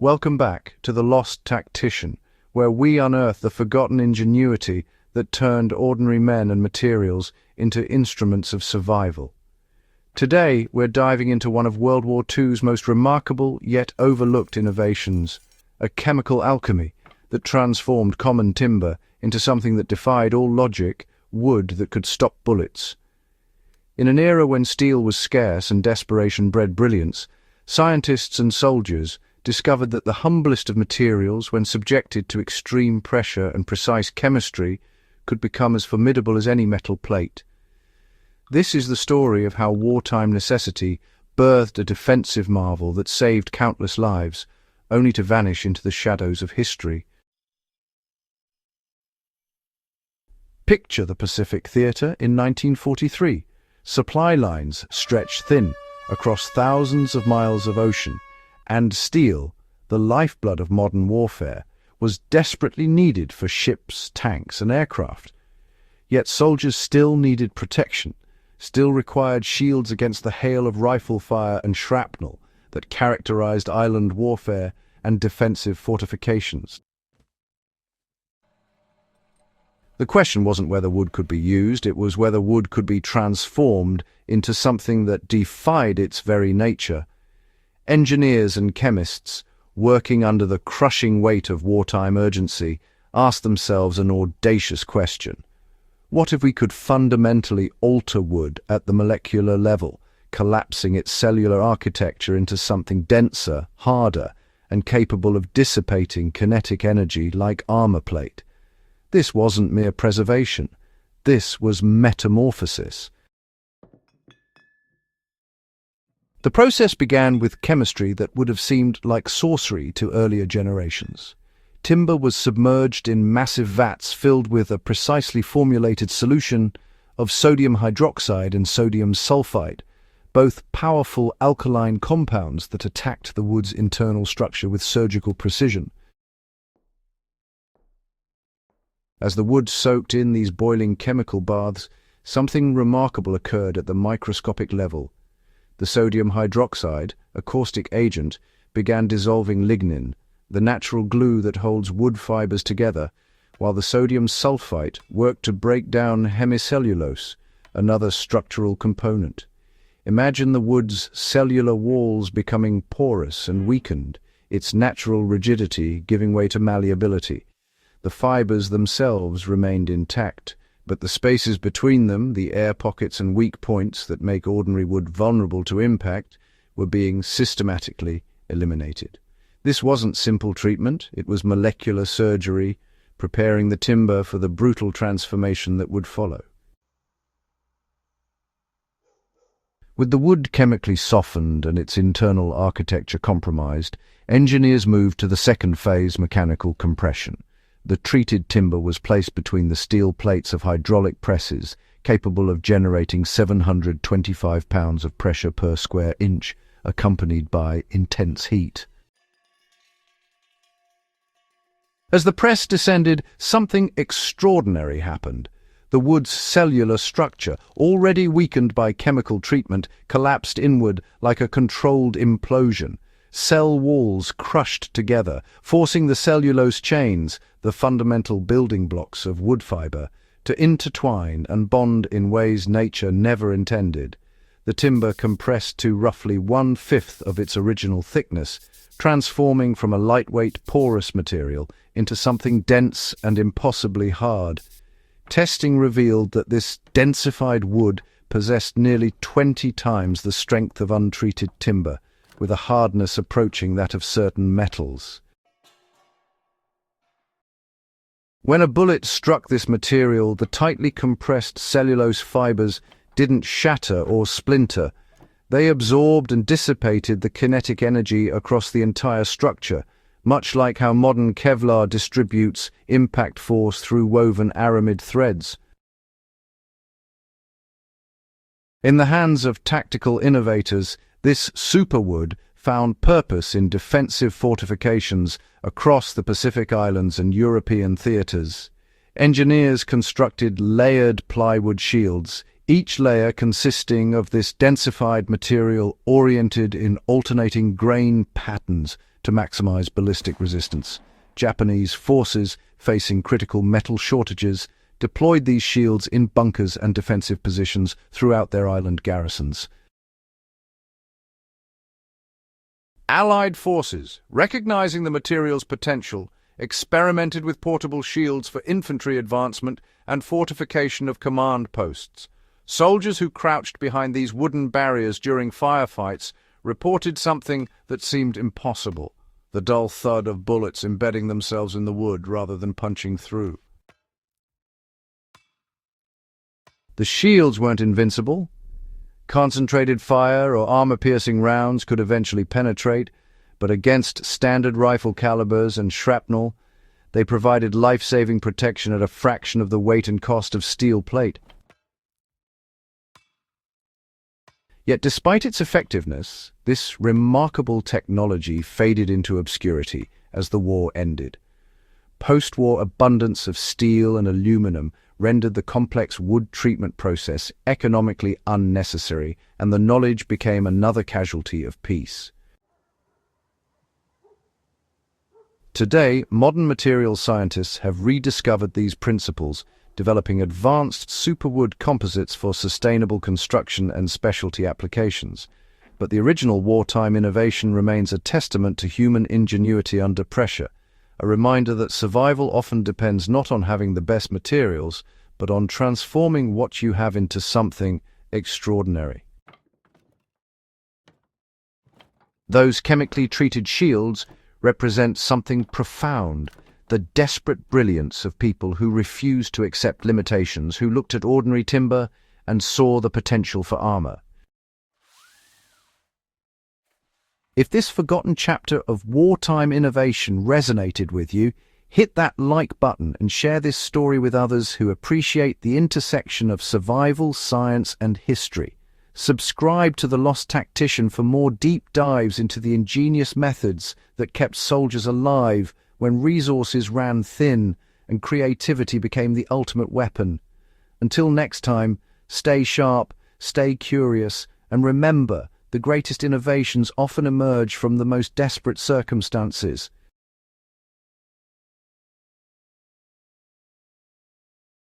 Welcome back to the Lost Tactician, where we unearth the forgotten ingenuity that turned ordinary men and materials into instruments of survival. Today, we're diving into one of World War II's most remarkable yet overlooked innovations, a chemical alchemy that transformed common timber into something that defied all logic, wood that could stop bullets. In an era when steel was scarce and desperation bred brilliance, scientists and soldiers discovered that the humblest of materials, when subjected to extreme pressure and precise chemistry, could become as formidable as any metal plate. This is the story of how wartime necessity birthed a defensive marvel that saved countless lives, only to vanish into the shadows of history. Picture the Pacific Theatre in 1943. Supply lines stretched thin across thousands of miles of ocean, and steel, the lifeblood of modern warfare, was desperately needed for ships, tanks, and aircraft. Yet soldiers still needed protection, still required shields against the hail of rifle fire and shrapnel that characterized island warfare and defensive fortifications. The question wasn't whether wood could be used, it was whether wood could be transformed into something that defied its very nature. Engineers and chemists, working under the crushing weight of wartime urgency, asked themselves an audacious question. What if we could fundamentally alter wood at the molecular level, collapsing its cellular architecture into something denser, harder, and capable of dissipating kinetic energy like armor plate? This wasn't mere preservation. This was metamorphosis. The process began with chemistry that would have seemed like sorcery to earlier generations. Timber was submerged in massive vats filled with a precisely formulated solution of sodium hydroxide and sodium sulfite, both powerful alkaline compounds that attacked the wood's internal structure with surgical precision. As the wood soaked in these boiling chemical baths, something remarkable occurred at the microscopic level. The sodium hydroxide, a caustic agent, began dissolving lignin, the natural glue that holds wood fibers together, while the sodium sulfite worked to break down hemicellulose, another structural component. Imagine the wood's cellular walls becoming porous and weakened, its natural rigidity giving way to malleability. The fibers themselves remained intact, but the spaces between them, the air pockets and weak points that make ordinary wood vulnerable to impact, were being systematically eliminated. This wasn't simple treatment, it was molecular surgery, preparing the timber for the brutal transformation that would follow. With the wood chemically softened and its internal architecture compromised, engineers moved to the second phase, mechanical compression. The treated timber was placed between the steel plates of hydraulic presses, capable of generating 725 pounds of pressure per square inch, accompanied by intense heat. As the press descended, something extraordinary happened. The wood's cellular structure, already weakened by chemical treatment, collapsed inward like a controlled implosion. Cell walls crushed together, forcing the cellulose chains, the fundamental building blocks of wood fiber, to intertwine and bond in ways nature never intended. The timber compressed to roughly 1/5 of its original thickness, transforming from a lightweight, porous material into something dense and impossibly hard. Testing revealed that this densified wood possessed nearly 20 times the strength of untreated timber, with a hardness approaching that of certain metals. When a bullet struck this material, the tightly compressed cellulose fibers didn't shatter or splinter. They absorbed and dissipated the kinetic energy across the entire structure, much like how modern Kevlar distributes impact force through woven aramid threads. In the hands of tactical innovators, this superwood found purpose in defensive fortifications across the Pacific Islands and European theaters. Engineers constructed layered plywood shields, each layer consisting of this densified material oriented in alternating grain patterns to maximize ballistic resistance. Japanese forces, facing critical metal shortages, deployed these shields in bunkers and defensive positions throughout their island garrisons. Allied forces, recognizing the material's potential, experimented with portable shields for infantry advancement and fortification of command posts. Soldiers who crouched behind these wooden barriers during firefights reported something that seemed impossible: the dull thud of bullets embedding themselves in the wood rather than punching through. The shields weren't invincible. Concentrated fire or armor-piercing rounds could eventually penetrate, but against standard rifle calibers and shrapnel, they provided life-saving protection at a fraction of the weight and cost of steel plate. Yet despite its effectiveness, this remarkable technology faded into obscurity as the war ended. Post-war abundance of steel and aluminum rendered the complex wood treatment process economically unnecessary, and the knowledge became another casualty of peace. Today, modern materials scientists have rediscovered these principles, developing advanced superwood composites for sustainable construction and specialty applications. But the original wartime innovation remains a testament to human ingenuity under pressure, a reminder that survival often depends not on having the best materials, but on transforming what you have into something extraordinary. Those chemically treated shields represent something profound: the desperate brilliance of people who refused to accept limitations, who looked at ordinary timber and saw the potential for armor. If this forgotten chapter of wartime innovation resonated with you, hit that like button and share this story with others who appreciate the intersection of survival, science, and history. Subscribe to the Lost Tactician for more deep dives into the ingenious methods that kept soldiers alive when resources ran thin and creativity became the ultimate weapon. Until next time, stay sharp, stay curious, and remember, the greatest innovations often emerge from the most desperate circumstances.